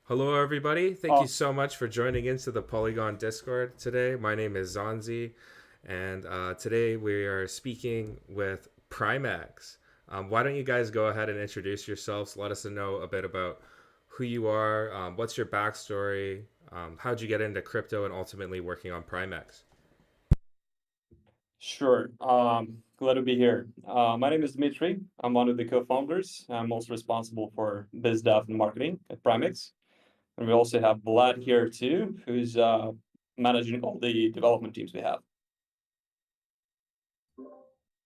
Hello, everybody. Thank you Oh, so much for joining into the Polygon Discord today. My name is Zanzi, and today we are speaking with Primex. Why don't you guys go ahead and introduce yourselves? Let us know a bit about who you are, what's your backstory, how'd you get into crypto, and ultimately working on Primex. sure. Glad to be here. My name is Dmitry. I'm one of the co-founders. I'm also responsible for biz dev and marketing at Primex. And we also have Vlad here too, who's managing all the development teams we have.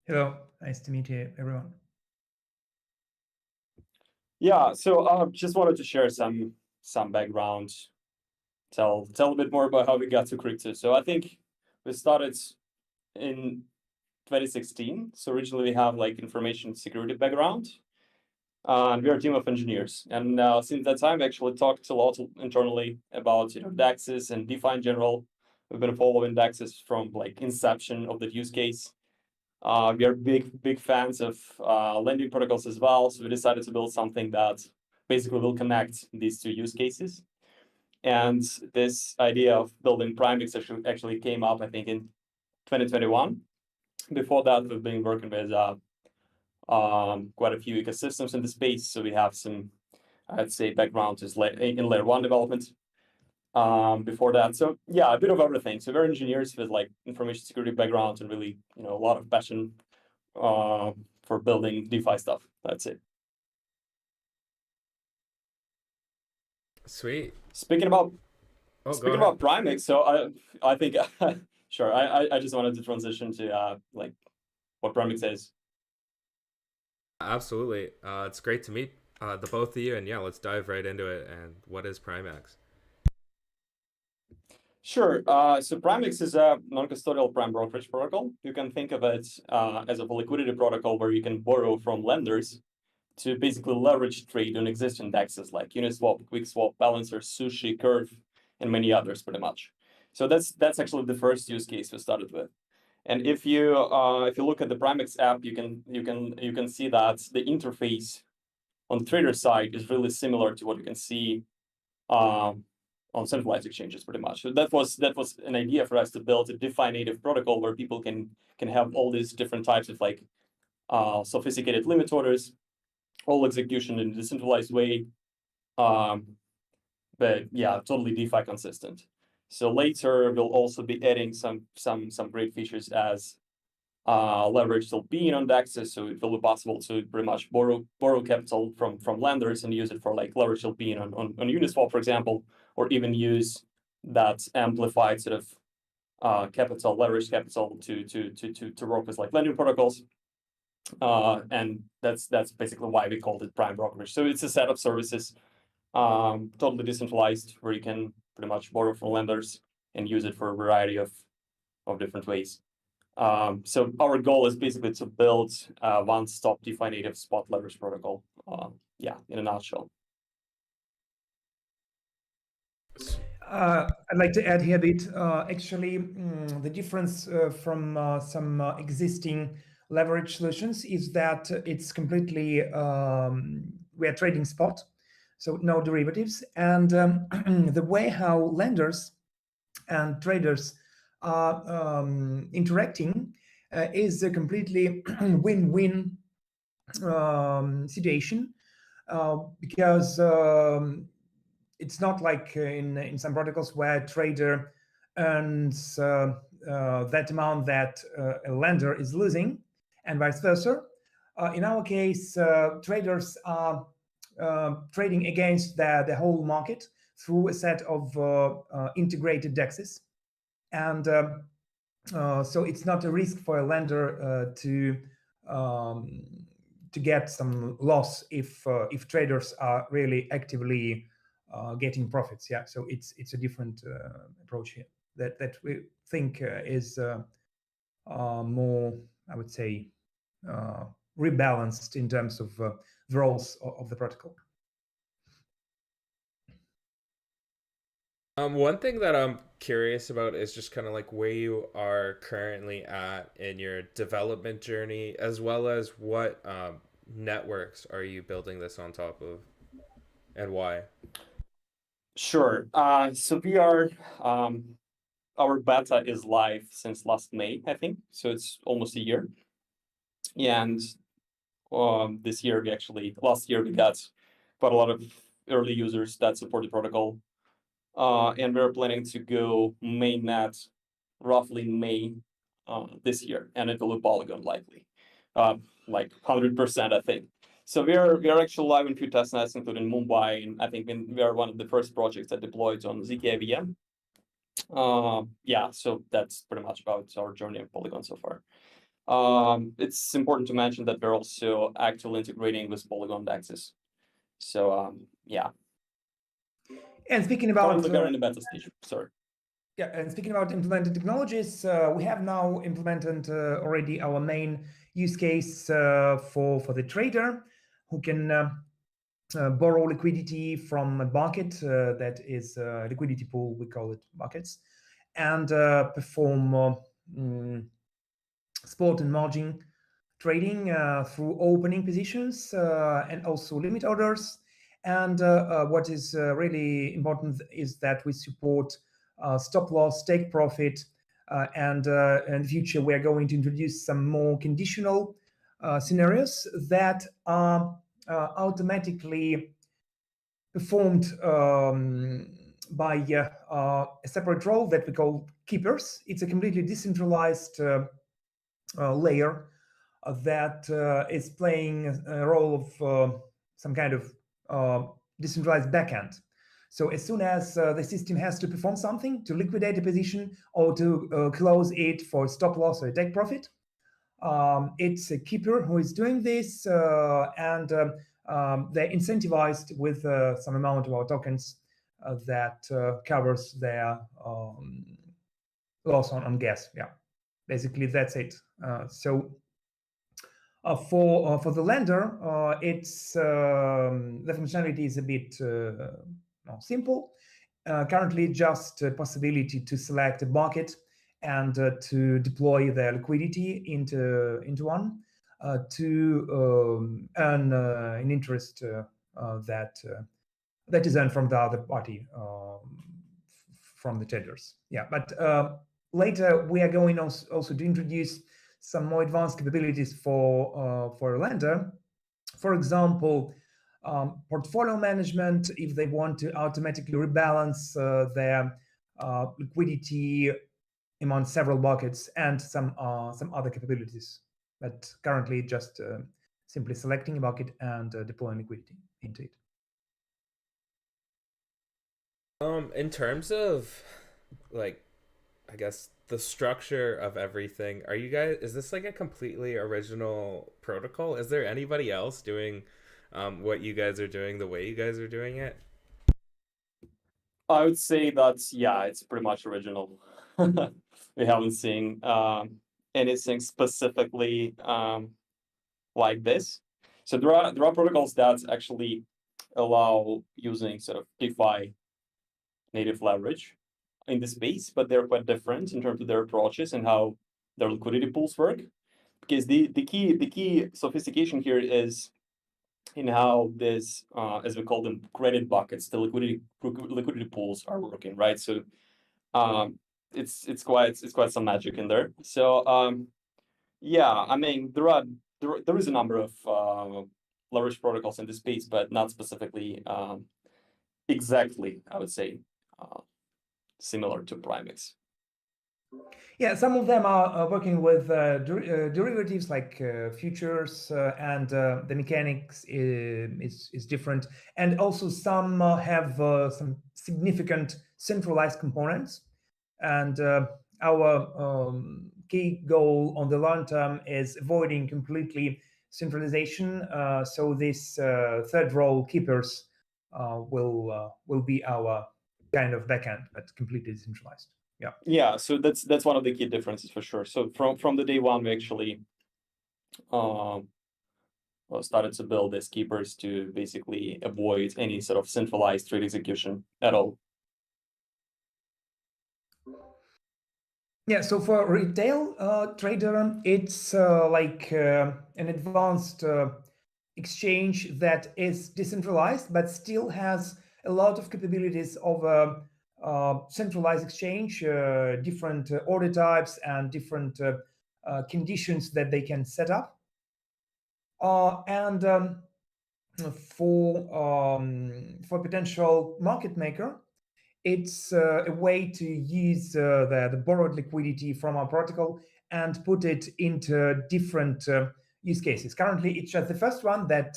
Hello, nice to meet you, everyone. Yeah, so just wanted to share some background, tell a bit more about how we got to crypto. So I think we started in 2016. So originally we have like information security background. And we are a team of engineers. And since that time, we actually talked a lot internally about DEXs and DeFi in general. We've been following DEXs from like inception of the use case. We are big fans of lending protocols as well. So we decided to build something that basically will connect these two use cases. And this idea of building Primex actually came up, I think, in 2021. Before that, we've been working with quite a few ecosystems in the space. So we have some, I'd say, background is in layer one development before that. So yeah, a bit of everything. So we're engineers with like information security background and really, a lot of passion for building DeFi stuff. That's it. Sweet. Speaking about Oh, go speaking ahead. about Primex, so I think sure. I just wanted to transition to like what Primex is. Absolutely. It's great to meet the both of you, and yeah, let's dive right into it. And what is Primex? Sure. So Primex is a non-custodial prime brokerage protocol. You can think of it as a liquidity protocol where you can borrow from lenders to basically leverage trade on existing DEXs like Uniswap, QuickSwap, Balancer, Sushi, Curve, and many others, pretty much. So that's actually the first use case we started with. And if you look at the Primex app, you can see that the interface on the trader side is really similar to what you can see um, on centralized exchanges, pretty much. So that was an idea for us to build a DeFi native protocol where people can have all these different types of like sophisticated limit orders, all execution in a decentralized way. Um, but yeah, totally DeFi consistent. So later we'll also be adding some great features as leverage still being on DEXs, so it will be possible to pretty much borrow capital from lenders and use it for like leverage still being on Uniswap, for example, or even use that amplified sort of capital, leverage capital to work with like lending protocols. And that's basically why we called it Prime Brokerage. So it's a set of services, totally decentralized, where you can pretty much borrow from lenders and use it for a variety of different ways. So our goal is basically to build a one-stop DeFi native spot leverage protocol. Yeah, in a nutshell. I'd like to add here a bit. Actually, the difference from some existing leverage solutions is that it's completely we are trading spot, so no derivatives, and the way how lenders and traders are interacting is a completely win-win situation because it's not like in some protocols where a trader earns that amount that a lender is losing, and vice versa. In our case, traders are trading against the whole market through a set of integrated DEXs, and so it's not a risk for a lender um, to get some loss if traders are really actively getting profits. Yeah, so it's a different approach here that we think is more, I would say, uh, rebalanced in terms of the roles of the protocol. One thing that I'm curious about is just kind of like where you are currently at in your development journey, as well as what networks are you building this on top of, and why? Sure. So we are our beta is live since last May, I think. So it's almost a year. And this year last year we got quite a lot of early users that support the protocol. And we're planning to go mainnet roughly May this year, and it will be Polygon likely, like 100%, I think. So we are actually live in a few testnets, including Mumbai, and I think we are one of the first projects that deployed on zk-IBM. Yeah, so that's pretty much about our journey of Polygon so far. It's important to mention that we're also actively integrating with Polygon DEXs. So yeah. And speaking about we are in the beta stage. Sorry. Yeah, and speaking about implemented technologies, we have now implemented already our main use case for the trader who can borrow liquidity from a bucket that is a liquidity pool, we call it buckets, and perform spot and margin trading through opening positions and also limit orders. And what is really important is that we support stop loss, take profit, and in the future we are going to introduce some more conditional scenarios that are automatically performed by a separate role that we call keepers. It's a completely decentralized layer that is playing a role of some kind of decentralized backend. So as soon as the system has to perform something to liquidate a position or to close it for stop loss or take profit, it's a keeper who is doing this, and they're incentivized with some amount of our tokens that covers their loss on gas. Yeah, basically that's it. So for the lender, it's the functionality is a bit simple. Currently, just a possibility to select a bucket and to deploy their liquidity into one to earn an interest that is earned from the other party, from the traders. Yeah, but later we are going also to introduce some more advanced capabilities for a lender. For example, portfolio management, if they want to automatically rebalance their liquidity among several buckets, and some other capabilities. But currently, just simply selecting a bucket and deploying liquidity into it. In terms of, like, I guess the structure of everything, is this like a completely original protocol? Is there anybody else doing what you guys are doing the way you guys are doing it? I would say that, yeah, it's pretty much original. We haven't seen anything specifically like this. So there are protocols that actually allow using sort of DeFi native leverage in the space, but they're quite different in terms of their approaches and how their liquidity pools work. Because the key sophistication here is in how this, as we call them, credit buckets, the liquidity pools are working, right? So it's quite some magic in there. So yeah, I mean there is a number of leverage protocols in this space, but not specifically exactly, I would say, similar to Primex. Yeah, some of them are working with derivatives like futures, and the mechanics is different. And also some have some significant centralized components. And our key goal on the long term is avoiding completely centralization. So this third role keepers will be our kind of backend, but completely decentralized. Yeah. Yeah, so that's one of the key differences for sure. So from the day one, we actually started to build these keepers to basically avoid any sort of centralized trade execution at all. Yeah, so for retail trader, it's like an advanced exchange that is decentralized, but still has a lot of capabilities of centralized exchange, different order types, and different conditions that they can set up. And for potential market maker, it's a way to use the borrowed liquidity from our protocol and put it into different use cases. Currently, it's just the first one that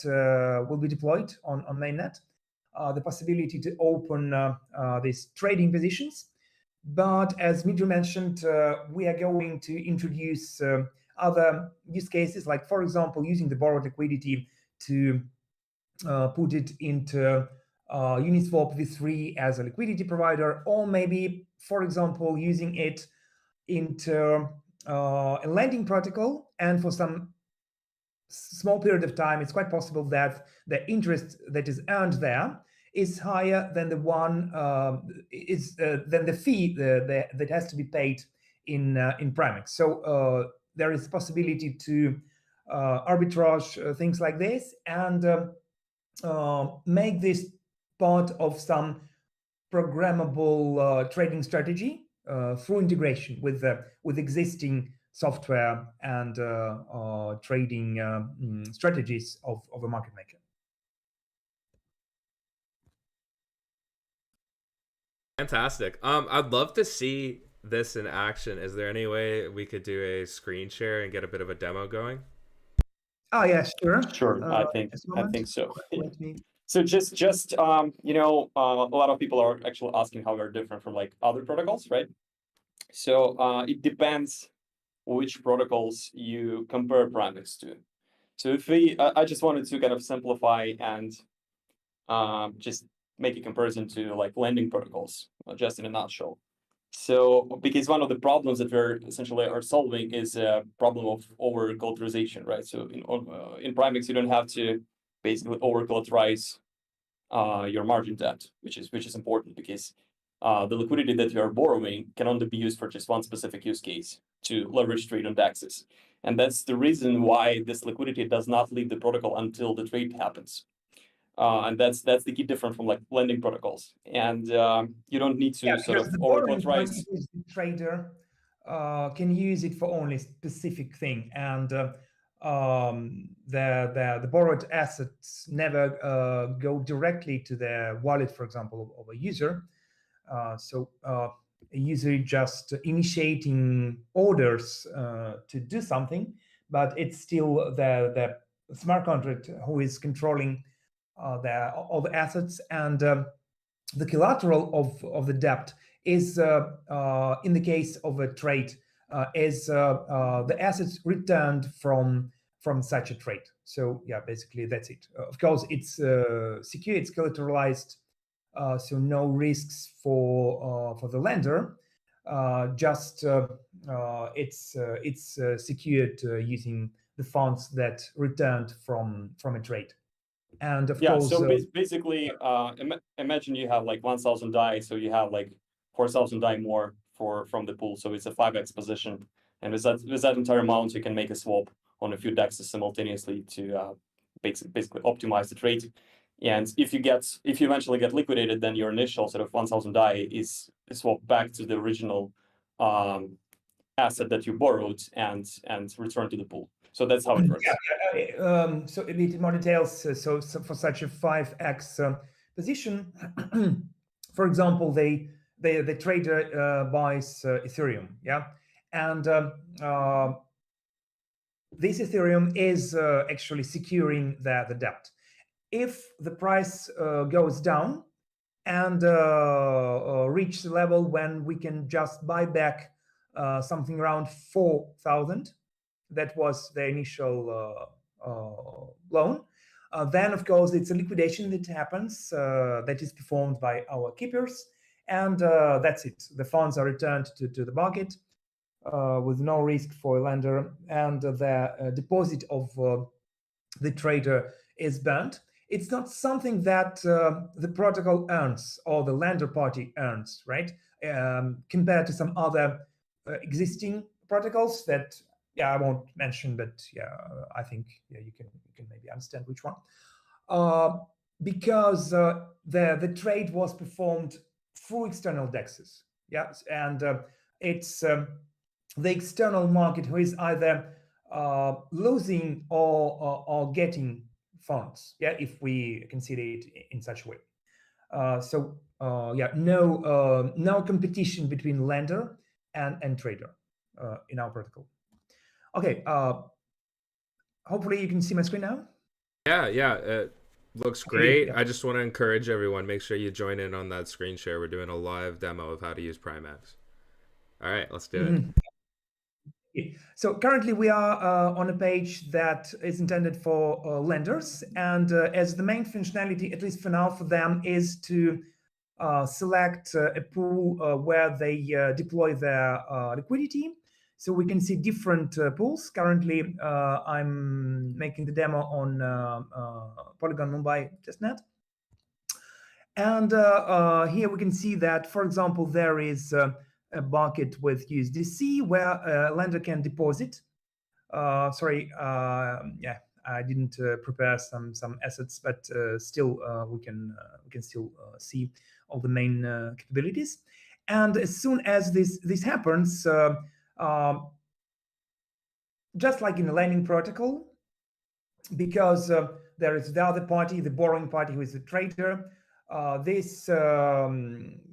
will be deployed on mainnet, the possibility to open these trading positions. But as Dmitry mentioned, we are going to introduce other use cases, like, for example, using the borrowed liquidity to put it into Uniswap v3 as a liquidity provider, or maybe, for example, using it into a lending protocol. And for some small period of time, it's quite possible that the interest that is earned there is higher than the one than the fee that has to be paid in Primex. So there is a possibility to arbitrage things like this and make this part of some programmable trading strategy through integration with existing software and trading strategies of a market maker. Fantastic. I'd love to see this in action. Is there any way we could do a screen share and get a bit of a demo going? Oh yeah, sure. Sure, I think so. Let me. So just you know, a lot of people are actually asking how we're different from like other protocols, right? So it depends which protocols you compare Primex to. So if I just wanted to kind of simplify and just make a comparison to like lending protocols, just in a nutshell. So because one of the problems that we're essentially are solving is a problem of over collateralization, right? So in Primex, you don't have to basically over collateralize your margin debt, which is important because the liquidity that you are borrowing can only be used for just one specific use case, to leverage trade on DEXs. And that's the reason why this liquidity does not leave the protocol until the trade happens. And that's the key difference from like lending protocols. And you don't need to sort of over collateralize. The trader can use it for only specific thing, and the borrowed assets never go directly to the wallet, for example, of a user. So a user just initiating orders to do something, but it's still the smart contract who is controlling all the assets, and the collateral of the debt is in the case of a trade is the assets returned from such a trade. So yeah, basically that's it. Of course, it's secure, it's collateralized, so no risks for the lender. Just it's secured using the funds that returned from a trade. And of course, so basically, imagine you have like 1,000 DAI, so you have like 4,000 DAI more from the pool, so it's a 5x position, and with that entire amount, you can make a swap on a few DEXs simultaneously to basically optimize the trade. And if you eventually get liquidated, then your initial sort of 1,000 DAI is swapped back to the original asset that you borrowed and returned to the pool. So that's how it works. So a bit more details. So for such a 5x position, for example, the trader buys Ethereum, yeah, and this Ethereum is actually securing the debt. If the price goes down and reach the level when we can just buy back something around 4,000. That was the initial loan. Then, of course, it's a liquidation that happens, that is performed by our keepers, and that's it. The funds are returned to the market with no risk for a lender, and the deposit of the trader is burnt. It's not something that the protocol earns or the lender party earns, right? Compared to some other existing protocols that, I won't mention, but I think you can maybe understand which one. because the trade was performed through external dexes. Yes, and it's the external market who is either losing or getting funds. Yeah, if we consider it in such a way. No competition between lender and trader in our protocol. Okay, hopefully you can see my screen now. Yeah, it looks great. I just want to encourage everyone, make sure you join in on that screen share. We're doing a live demo of how to use Primex. All right, let's do it. So currently we are on a page that is intended for lenders, and as the main functionality, at least for now, for them is to select a pool where they deploy their liquidity. So we can see different pools. Currently, I'm making the demo on Polygon Mumbai testnet. And here we can see that, for example, there is a bucket with USDC where a lender can deposit. I didn't prepare some assets, but still we can still see all the main capabilities. And as soon as this happens, just like in a lending protocol, because there is the other party, the borrowing party, who is the trader, this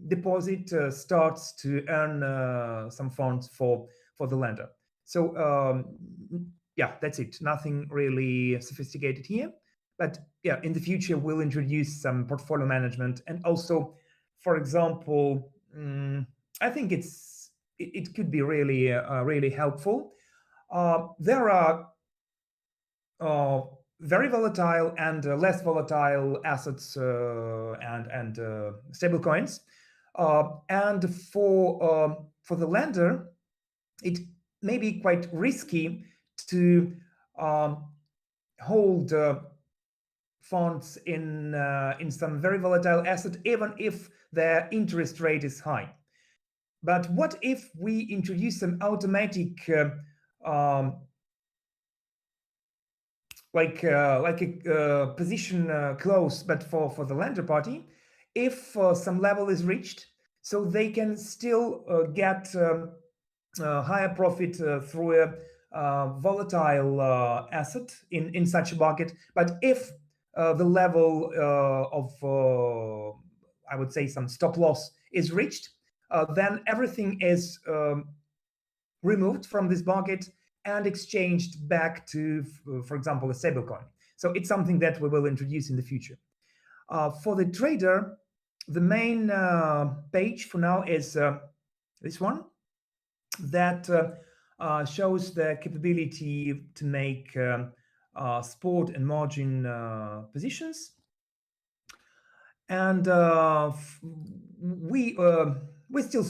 deposit starts to earn some funds for the lender. So yeah, that's it. Nothing really sophisticated here. But yeah, in the future, we'll introduce some portfolio management. And also, for example, I think it could be really, really helpful. There are very volatile and less volatile assets and stable coins. And for the lender, it may be quite risky to hold funds in some very volatile asset, even if their interest rate is high. But what if we introduce some automatic like a position close, but for the lender party, if some level is reached, so they can still get higher profit through a volatile asset in such a bucket. But if the level of I would say some stop loss is reached, then everything is removed from this bucket and exchanged back to, for example, a stablecoin. So it's something that we will introduce in the future. For the trader, the main page for now is this one that shows the capability to make spot and margin positions. And we still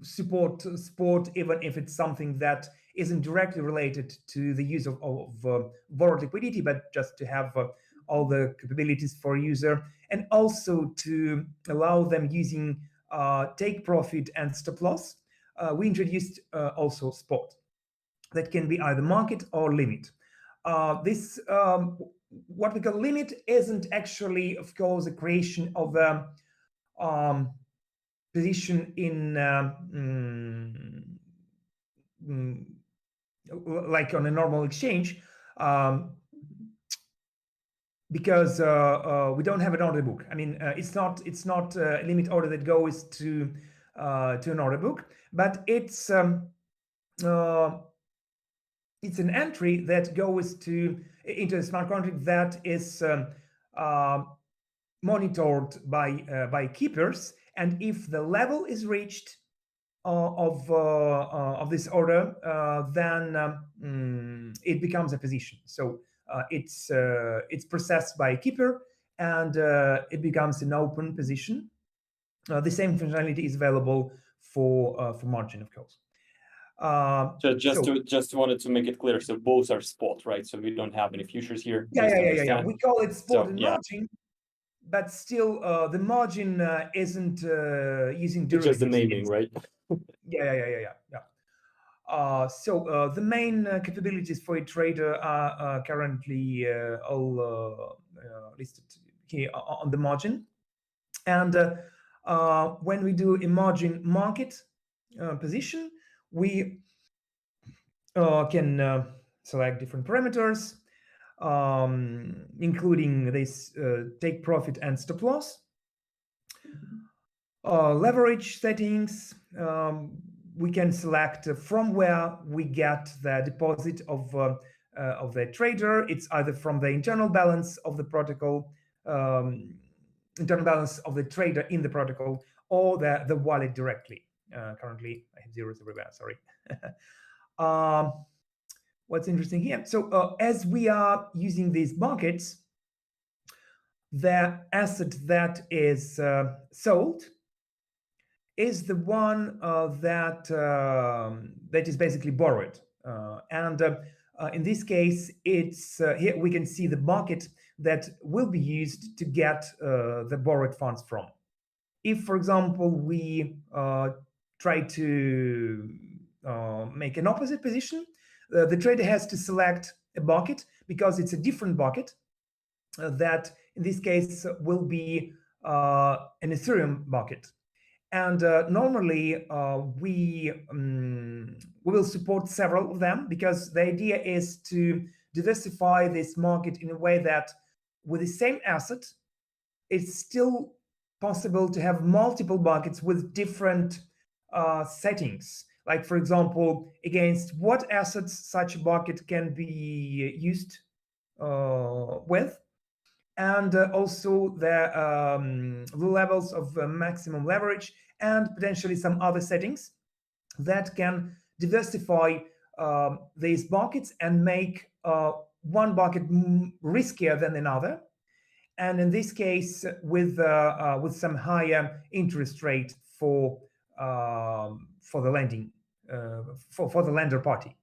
support sport, even if it's something that isn't directly related to the use of borrowed liquidity, but just to have all the capabilities for a user, and also to allow them using take profit and stop loss. We introduced also spot that can be either market or limit. This what we call limit isn't actually, of course, a creation of a position in like on a normal exchange, because we don't have an order book. I mean, it's not a limit order that goes to an order book, but it's an entry that goes into a smart contract that is monitored by keepers, and if the level is reached of this order, then it becomes a position. So it's processed by a keeper, and it becomes an open position. The same functionality is available for margin, of course. Just wanted to make it clear. So both are spot, right? So we don't have any futures here. Yeah. We call it spot and yeah. margin, but still the margin isn't using derivatives. Just the naming, right? Yeah. So the main capabilities for a trader are currently all listed here on the margin. And when we do a margin market position, we can select different parameters, including this take profit and stop loss. Leverage settings, we can select from where we get the deposit of the trader. It's either from the internal balance of the protocol, internal balance of the trader in the protocol, or the wallet directly. Currently, I have zeros everywhere, sorry. What's interesting here? So as we are using these buckets, the asset that is sold is the one that is basically borrowed, and in this case, it's here we can see the bucket that will be used to get the borrowed funds from. If, for example, we try to make an opposite position, the trader has to select a bucket because it's a different bucket that in this case will be an Ethereum bucket. And normally we will support several of them, because the idea is to diversify this market in a way that with the same asset, it's still possible to have multiple buckets with different settings. Like, for example, against what assets such a bucket can be used with, and also the levels of maximum leverage, and potentially some other settings that can diversify these buckets and make one bucket riskier than another. And in this case, with some higher interest rate for the lending for the lender party.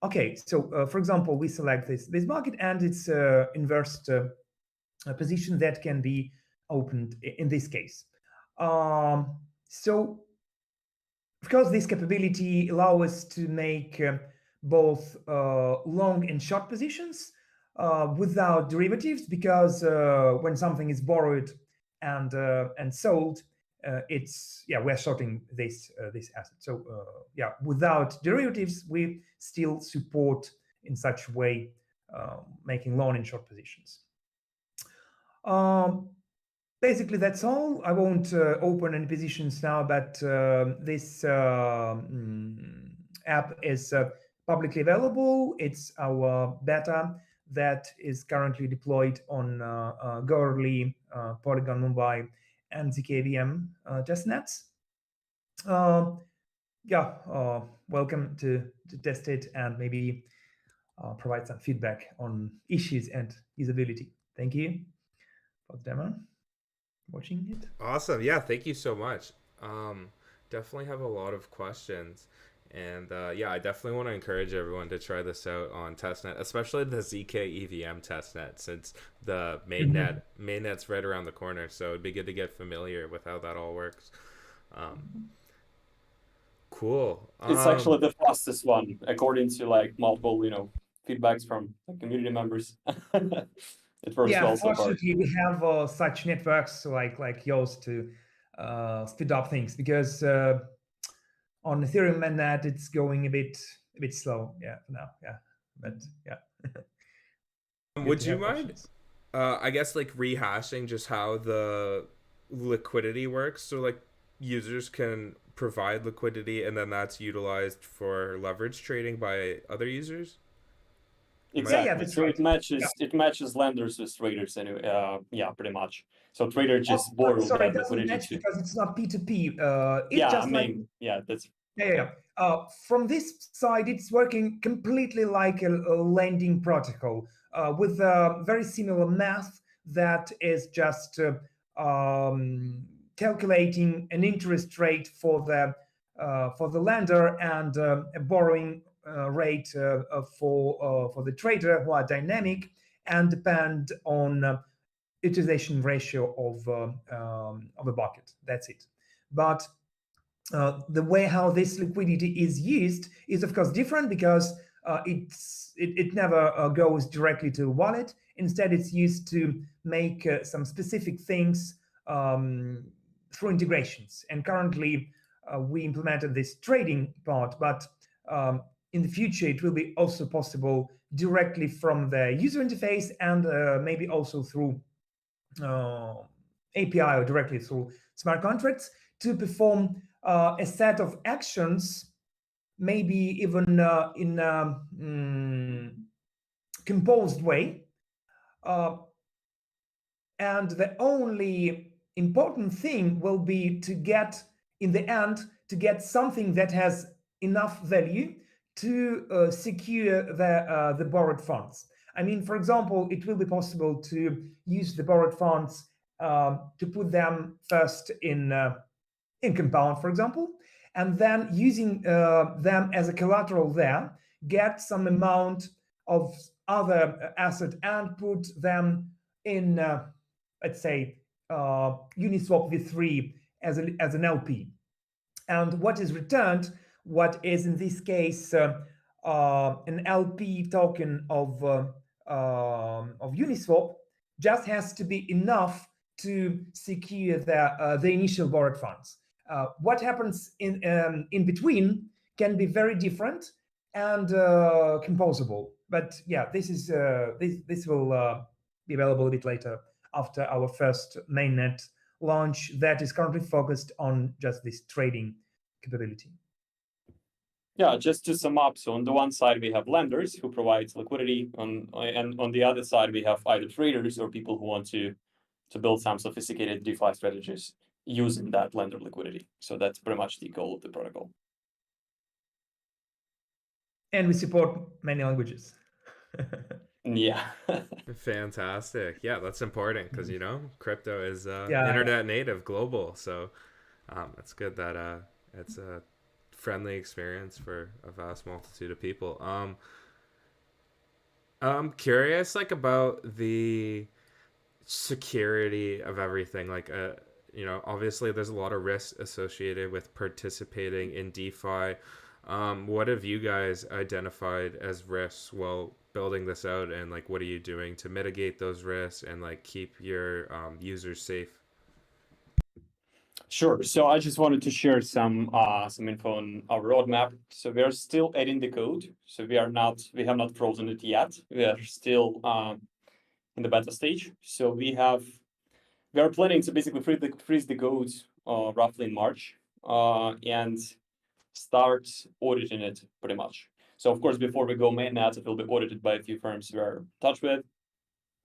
Okay, so for example, we select this bucket and its inverse position that can be opened in this case. So, of course, this capability allows us to make both long and short positions without derivatives, because when something is borrowed and sold, we're shorting this asset. So without derivatives, we still support in such a way making long and short positions. Basically, that's all. I won't open any positions now, but this app is publicly available. It's our beta that is currently deployed on Goerli, Polygon Mumbai, and ZKVM testnets. Welcome to test it and maybe provide some feedback on issues and usability. Thank you for the demo. Watching it. Awesome. Yeah, thank you so much. Definitely have a lot of questions. And I definitely want to encourage everyone to try this out on testnet, especially the ZK EVM testnet, since the mainnet's right around the corner. So it'd be good to get familiar with how that all works. Cool. It's actually the fastest one, according to like multiple, feedbacks from community members. It works well so far. Fortunately, we have such networks like yours to speed up things, because on Ethereum mainnet it's going a bit slow. For now. But would you mind I guess like rehashing just how the liquidity works, so like users can provide liquidity and then that's utilized for leverage trading by other users? Exactly. So right. it matches lenders with traders anyway. Pretty much. So trader just borrow that liquidity because it's not P2P. That's from this side, it's working completely like a lending protocol with very similar math that is just calculating an interest rate for the lender and a borrowing rate for the trader, who are dynamic and depend on utilization ratio of a bucket. That's it. But the way how this liquidity is used is of course different, because it never goes directly to a wallet, Instead, it's used to make some specific things through integrations. And currently, we implemented this trading part, but in the future, it will be also possible directly from the user interface and maybe also through API or directly through smart contracts to perform a set of actions, maybe even in a composed way. And the only important thing will be to get, in the end, to get something that has enough value to secure the borrowed funds. I mean, for example, it will be possible to use the borrowed funds to put them first in compound, for example, and then using them as a collateral there, get some amount of other asset and put them in, let's say, Uniswap v3 as an LP. And what is returned, what is in this case an LP token of Uniswap, just has to be enough to secure the initial borrowed funds. What happens in between can be very different and composable. But yeah, this will be available a bit later after our first mainnet launch that is currently focused on just this trading capability. Yeah, just to sum up, so on the one side we have lenders who provide liquidity, and on the other side we have either traders or people who want to build some sophisticated DeFi strategies using that lender liquidity. So that's pretty much the goal of the protocol. And we support many languages. Yeah. Fantastic. Yeah, that's important because, you know, crypto is Yeah. internet native, global. So it's good that it's a friendly experience for a vast multitude of people. I'm curious, like, about the security of everything. Like, you know, obviously there's a lot of risk associated with participating in DeFi. What have you guys identified as risks while building this out, and like what are you doing to mitigate those risks and like keep your users safe? Sure. So I just wanted to share some info on our roadmap. So we are still adding the code. So we have not frozen it yet. We are still in the beta stage. So we are planning to basically freeze the code roughly in March and start auditing it pretty much. So of course, before we go mainnet, it will be audited by a few firms we are in touch with,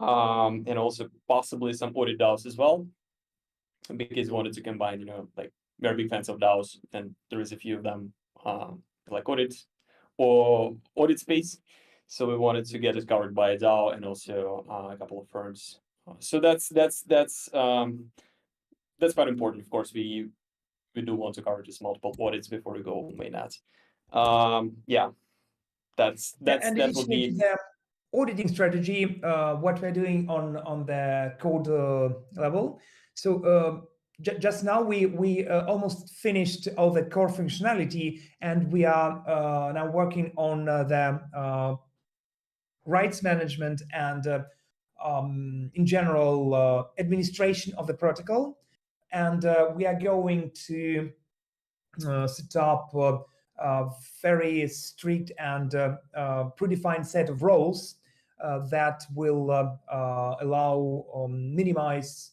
and also possibly some audit DAOs as well, because we wanted to combine, you know, like very big fans of DAOs, and there is a few of them like audit or audit space. So we wanted to get it covered by a DAO and also a couple of firms. So that's quite important. Of course, we do want to cover just multiple audits before we go mainnet. Yeah, that will be the auditing strategy. What we're doing on the code level. So just now we almost finished all the core functionality, and we are now working on the rights management and in general administration of the protocol. And we are going to set up a very strict and predefined set of roles that will allow minimize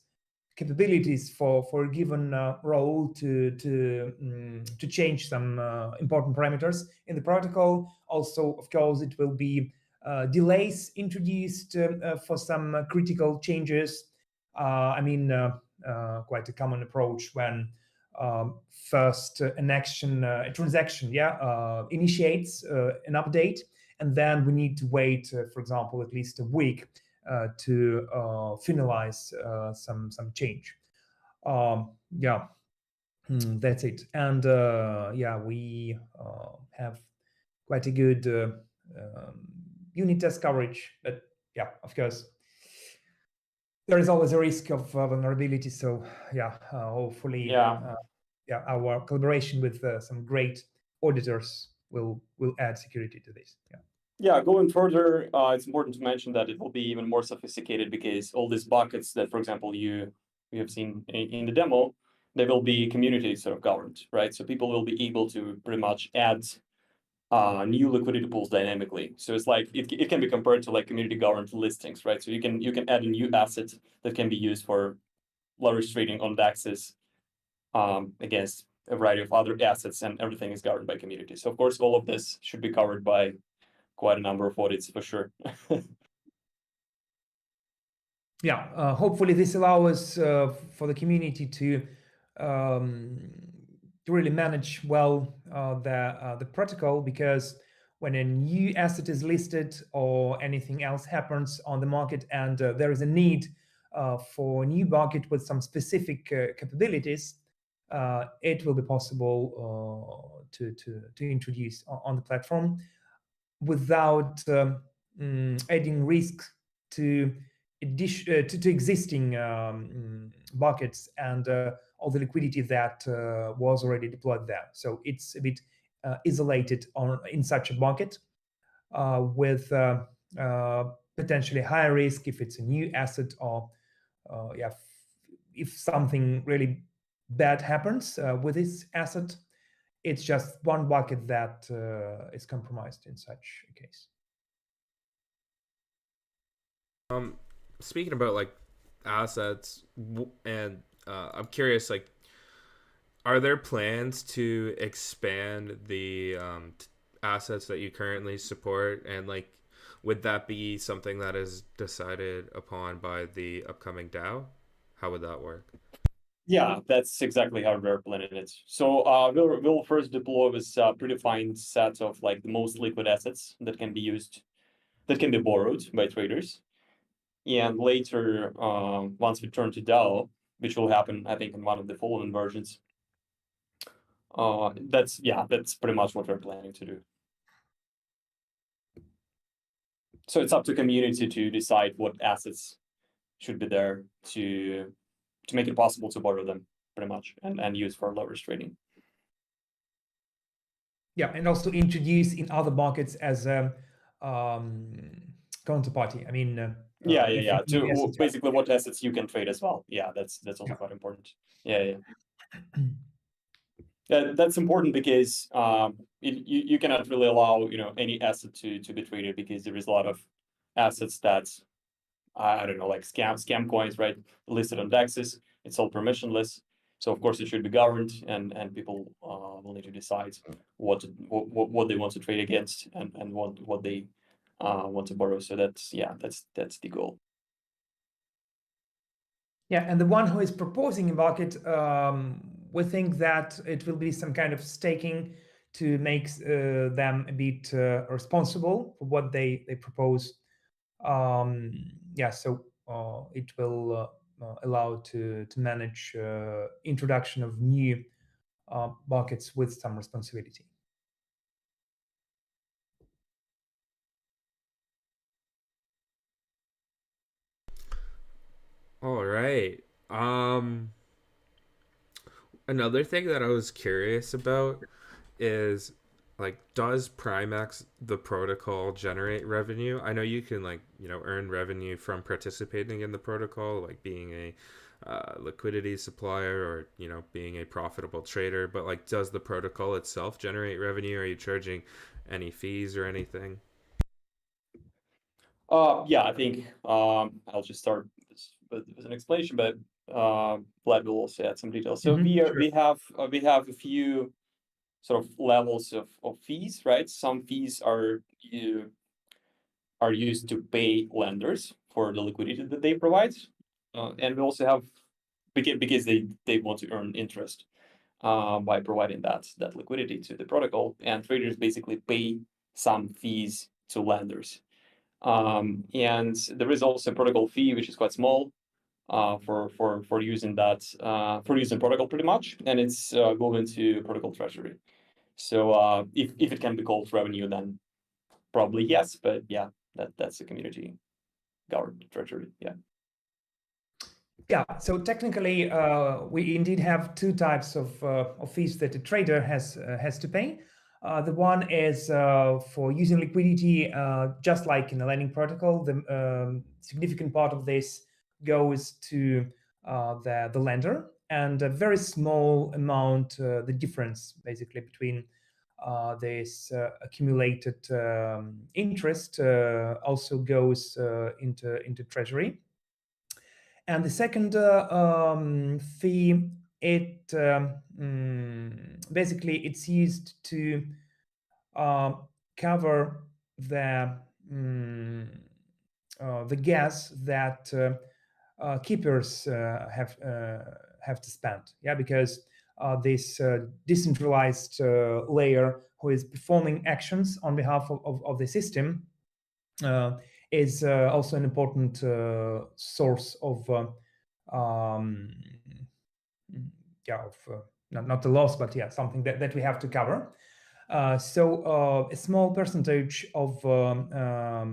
capabilities for a given role to change some important parameters in the protocol. Also, of course, it will be delays introduced for some critical changes. I mean, quite a common approach when first a transaction initiates an update, and then we need to wait, for example, at least a week to finalize some change. That's it. And we have quite a good unit test coverage, but yeah, of course, there is always a risk of vulnerability. So hopefully, our collaboration with some great auditors will add security to this. Yeah, going further, it's important to mention that it will be even more sophisticated because all these buckets that, for example, you have seen in the demo, they will be community sort of governed, right? So people will be able to pretty much add new liquidity pools dynamically. So it's like it can be compared to like community governed listings, right? So you can add a new asset that can be used for leverage trading on DEXs against a variety of other assets, and everything is governed by community. So of course, all of this should be covered by quite a number of audits for sure. Yeah, hopefully this allows for the community to really manage well the protocol, because when a new asset is listed or anything else happens on the market and there is a need for a new bucket with some specific capabilities, it will be possible to introduce on the platform without adding risk to existing buckets and all the liquidity that was already deployed there. So it's a bit isolated in such a bucket with potentially higher risk if it's a new asset, or if something really bad happens with this asset, it's just one bucket that is compromised in such a case. Speaking about like assets, and I'm curious, like, are there plans to expand the assets that you currently support, and like, would that be something that is decided upon by the upcoming DAO? How would that work? Yeah, that's exactly how we're planning it. So we'll first deploy this predefined set of like the most liquid assets that can be used, that can be borrowed by traders. And later, once we turn to DAO, which will happen, I think, in one of the following versions, that's pretty much what we're planning to do. So it's up to community to decide what assets should be there to make it possible to borrow them, pretty much, and use for leverage trading. Yeah, and also introduce in other markets as a counterparty. I mean, To basically what assets you can trade as well. Yeah, that's also quite important. Yeah. That's important because you cannot really allow any asset to be traded, because there is a lot of assets that I don't know, like scam coins, right? Listed on DEXs. It's all permissionless. So of course it should be governed, and people will need to decide what they want to trade against, and what they want to borrow. So that's the goal. Yeah, and the one who is proposing a bucket, we think that it will be some kind of staking to make them a bit responsible for what they propose. So it will allow to manage introduction of new buckets with some responsibility. All right. Another thing that I was curious about is, like, does Primex, the protocol, generate revenue? I know you can, like, earn revenue from participating in the protocol, like being a liquidity supplier, or being a profitable trader, but like, does the protocol itself generate revenue? Are you charging any fees or anything? I think I'll just start with an explanation, but Vlad will also add some details. So Sure. we have a few sort of levels of fees, right? Some fees are used to pay lenders for the liquidity that they provide, and we also have, because they want to earn interest by providing that liquidity to the protocol, and traders basically pay some fees to lenders. And there is also a protocol fee, which is quite small for using protocol, pretty much, and it's going to protocol treasury. So if it can be called revenue, then probably yes, but yeah, that's a community governed treasury. Yeah, so technically, we indeed have two types of fees that the trader has to pay. The one is for using liquidity, just like in a lending protocol. The significant part of this goes to the lender, and a very small amount, the difference basically between this accumulated interest also goes into treasury. And the second fee, basically it's used to cover the gas that keepers have to spend. Yeah, because this decentralized layer who is performing actions on behalf of the system is also an important source of not the loss, but something that we have to cover. So a small percentage of a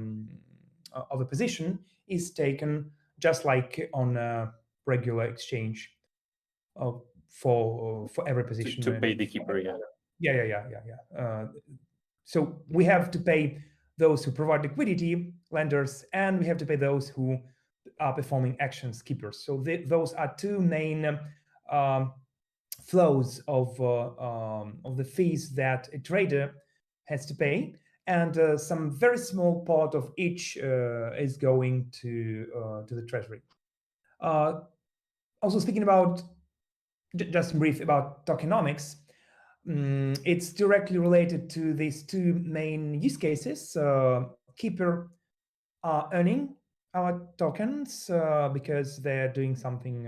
position is taken just like on a regular exchange for every position to pay the keeper. So we have to pay those who provide liquidity, lenders, and we have to pay those who are performing actions, keepers. So those are two main flows of the fees that a trader has to pay, and some very small part of each is going to the treasury. Also, speaking about just brief about tokenomics, it's directly related to these two main use cases. Keeper are earning our tokens because they're doing something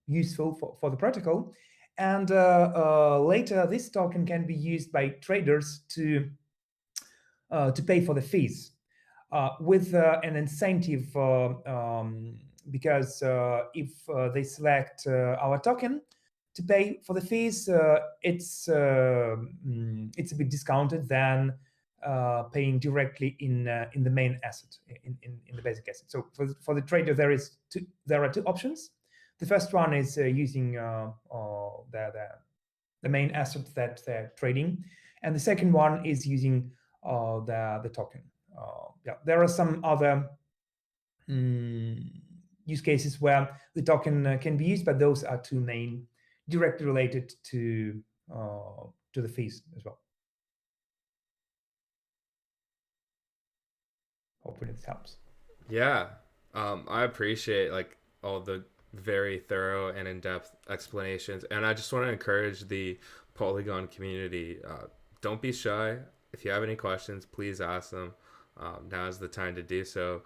useful for the protocol. And later, this token can be used by traders to pay for the fees with an incentive, because if they select our token to pay for the fees, it's a bit discounted than paying directly in the main asset, in the basic asset. So for the trader, there are two options. The first one is using the main asset that they're trading, and the second one is using the token. There are some other use cases where the token can be used, but those are two main, directly related to the fees as well. Hopefully this helps. Yeah, I appreciate like all the very thorough and in-depth explanations, and I just want to encourage the Polygon community. Don't be shy. If you have any questions, please ask them. Now is the time to do so.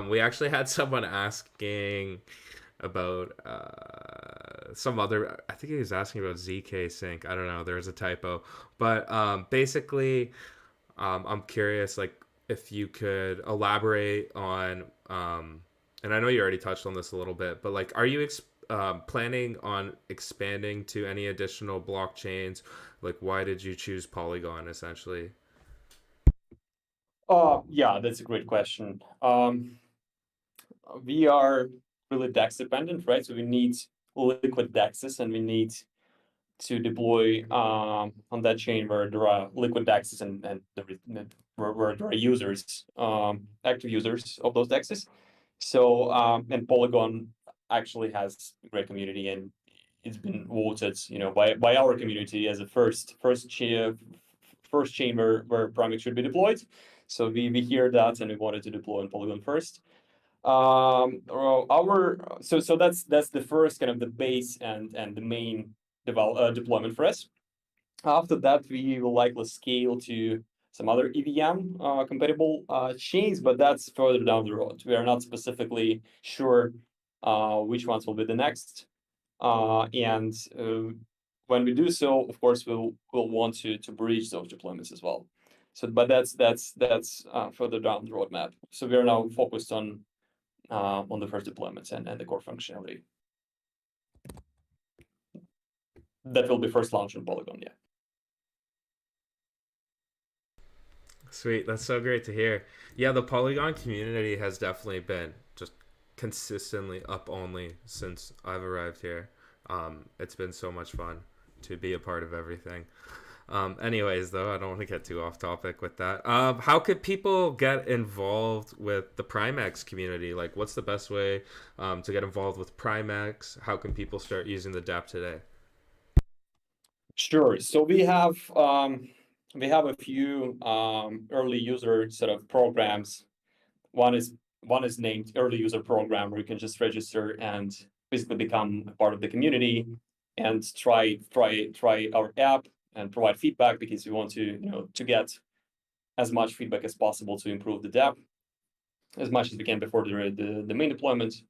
We actually had someone asking about some other, I think he was asking about ZK Sync. I don't know, there was a typo, but basically I'm curious, like, if you could elaborate on and I know you already touched on this a little bit, but like, are you planning on expanding to any additional blockchains? Like, why did you choose Polygon essentially? Yeah, that's a great question. We are really DEX dependent, right? So we need liquid DEXs, and we need to deploy on that chain where there are liquid DEXs and where there are users, active users of those DEXs. So and Polygon actually has a great community, and it's been voted, by our community as a first chain where Primex should be deployed. So we hear that, and we wanted to deploy on Polygon first. So that's the first kind of the base and the main deployment for us. After that, we will likely scale to some other EVM compatible chains, but that's further down the road. We are not specifically sure which ones will be the next. And when we do so, of course, we'll want to bridge those deployments as well. So, but that's further down the roadmap. So we are now focused on the first deployments and the core functionality. That will be first launched on Polygon, yeah. Sweet, that's so great to hear. Yeah, the Polygon community has definitely been just consistently up only since I've arrived here. It's been so much fun to be a part of everything. Anyways, though, I don't want to get too off topic with that. How could people get involved with the Primex community? Like, what's the best way to get involved with Primex? How can people start using the DApp today? Sure. So we have a few early user sort of programs. One is named Early User Program, where you can just register and basically become a part of the community and try our app and provide feedback, because we want to get as much feedback as possible to improve the DApp as much as we can before the main deployment.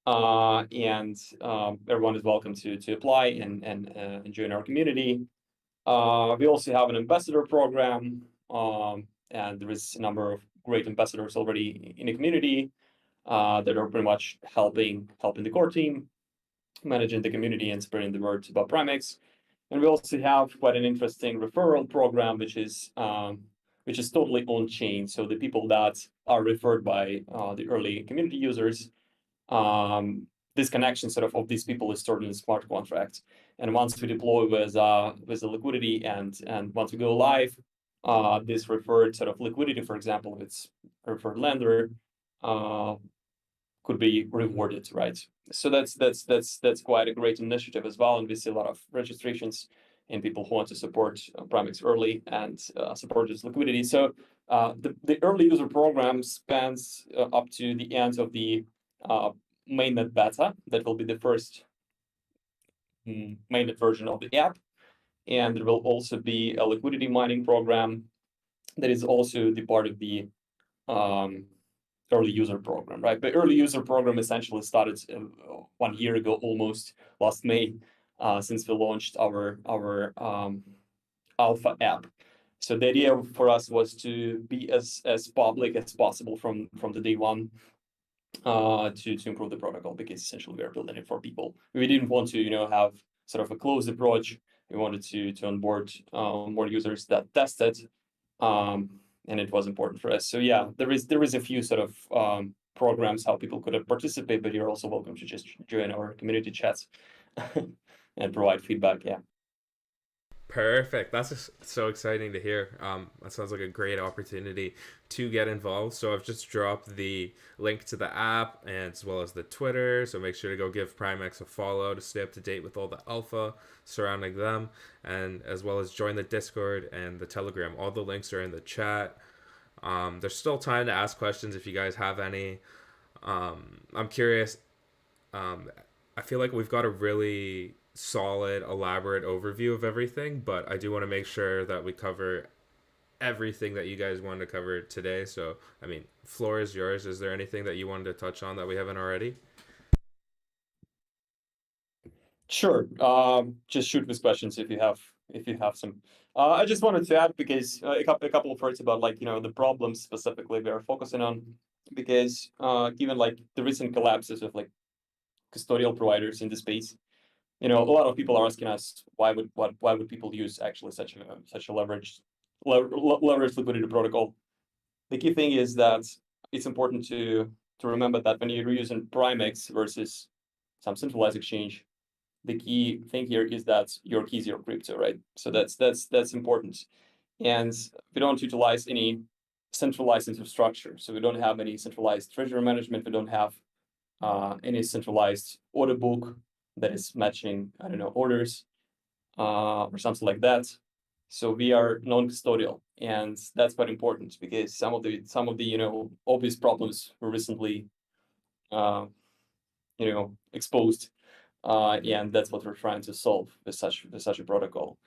And everyone is welcome to apply and join our community. We also have an ambassador program, and there is a number of great ambassadors already in the community that are pretty much helping the core team, managing the community and spreading the word about Primex. And we also have quite an interesting referral program, which is totally on chain. So the people that are referred by the early community users, this connection of these people is stored in a smart contract. And once we deploy with the liquidity and once we go live, this referred liquidity, for example, if it's a referred lender, could be rewarded, right? So that's quite a great initiative as well, and we see a lot of registrations and people who want to support Primex early and support this liquidity. So the early user program spans up to the end of the mainnet beta. That will be the first mainnet version of the app, and there will also be a liquidity mining program that is also the part of the early user program, right? The early user program essentially started 1 year ago, almost last May, since we launched our alpha app. So the idea for us was to be as public as possible from the day one, to improve the protocol, because essentially we are building it for people. We didn't want to have sort of a closed approach. We wanted to onboard more users that tested. And it was important for us. So yeah, there is a few sort of programs how people could participate, but you're also welcome to just join our community chats and provide feedback. Yeah. Perfect. That's just so exciting to hear. That sounds like a great opportunity to get involved. So I've just dropped the link to the app and as well as the Twitter. So make sure to go give Primex a follow to stay up to date with all the alpha surrounding them, and as well as join the Discord and the Telegram. All the links are in the chat. There's still time to ask questions if you guys have any. I'm curious. I feel like we've got a really solid, elaborate overview of everything, but I do want to make sure that we cover everything that you guys wanted to cover today. So, I mean, floor is yours. Is there anything that you wanted to touch on that we haven't already? Sure. Just shoot with questions if you have some. I just wanted to add, because a couple of words about the problems specifically we are focusing on, because given the recent collapses of custodial providers in the space, a lot of people are asking us why would people use actually such a leveraged liquidity protocol. The key thing is that it's important to remember that when you're using Primex versus some centralized exchange, the key thing here is that your key is your crypto, right? So that's important. And we don't utilize any centralized infrastructure. So we don't have any centralized treasury management. We don't have any centralized order book that is matching, I don't know, orders or something like that. So we are non-custodial, and that's quite important, because some of the obvious problems were recently exposed, and that's what we're trying to solve with such a protocol.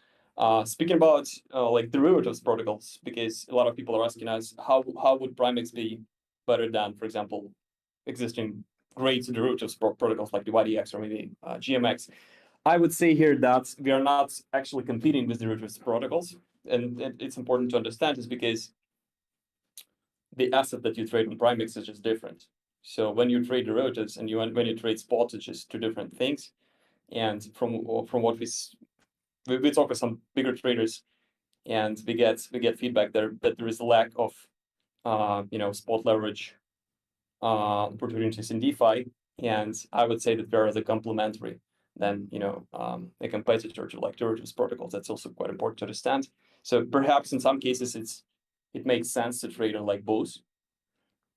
Speaking about derivatives protocols, because a lot of people are asking us how would Primex be better than, for example, existing great derivatives protocols like the YDX or maybe GMX. I would say here that we are not actually competing with derivatives protocols, and it's important to understand is because the asset that you trade on Primex is just different. So when you trade derivatives and when you trade spot, it's just two different things. And from what we talk with some bigger traders, and we get feedback there that there is a lack of spot leverage opportunities in DeFi, and I would say that they are the complementary. than a competitor to like derivatives protocols. That's also quite important to understand. So perhaps in some cases it makes sense to trade on like both.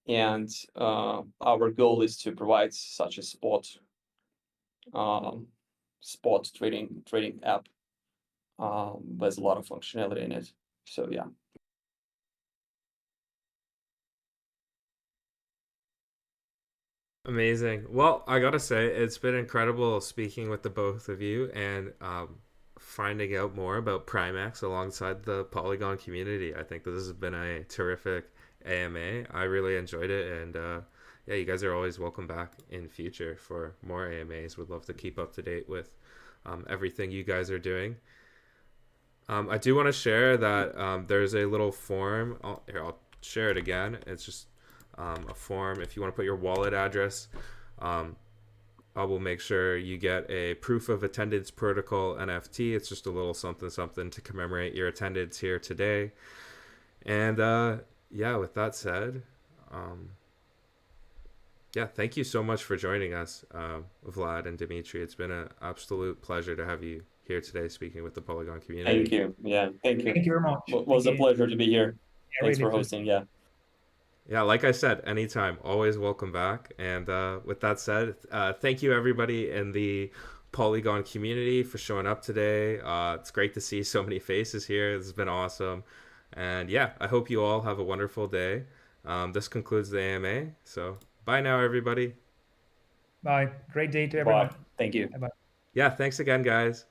And our goal is to provide such a spot trading app with a lot of functionality in it. So yeah. Amazing. Well, I gotta say, it's been incredible speaking with the both of you and finding out more about Primex alongside the Polygon community. I think this has been a terrific AMA. I really enjoyed it, and yeah, you guys are always welcome back in future for more AMAs. Would love to keep up to date with everything you guys are doing. I do want to share that there's a little form. I'll share it again. It's just a form. If you want to put your wallet address, I will make sure you get a proof of attendance protocol NFT. It's just a little something to commemorate your attendance here today. And yeah, with that said, yeah, thank you so much for joining us, Vlad and Dimitri. It's been an absolute pleasure to have you here today speaking with the Polygon community. Thank you. Yeah, thank you. Thank you very much. It was a pleasure to be here. Thanks for hosting. Yeah. Yeah, like I said, anytime, always welcome back. And with that said, thank you everybody in the Polygon community for showing up today. It's great to see so many faces here. This has been awesome. And yeah, I hope you all have a wonderful day. This concludes the AMA. So bye now, everybody. Bye. Great day to everyone. Bye. Thank you. Bye-bye. Yeah, thanks again, guys.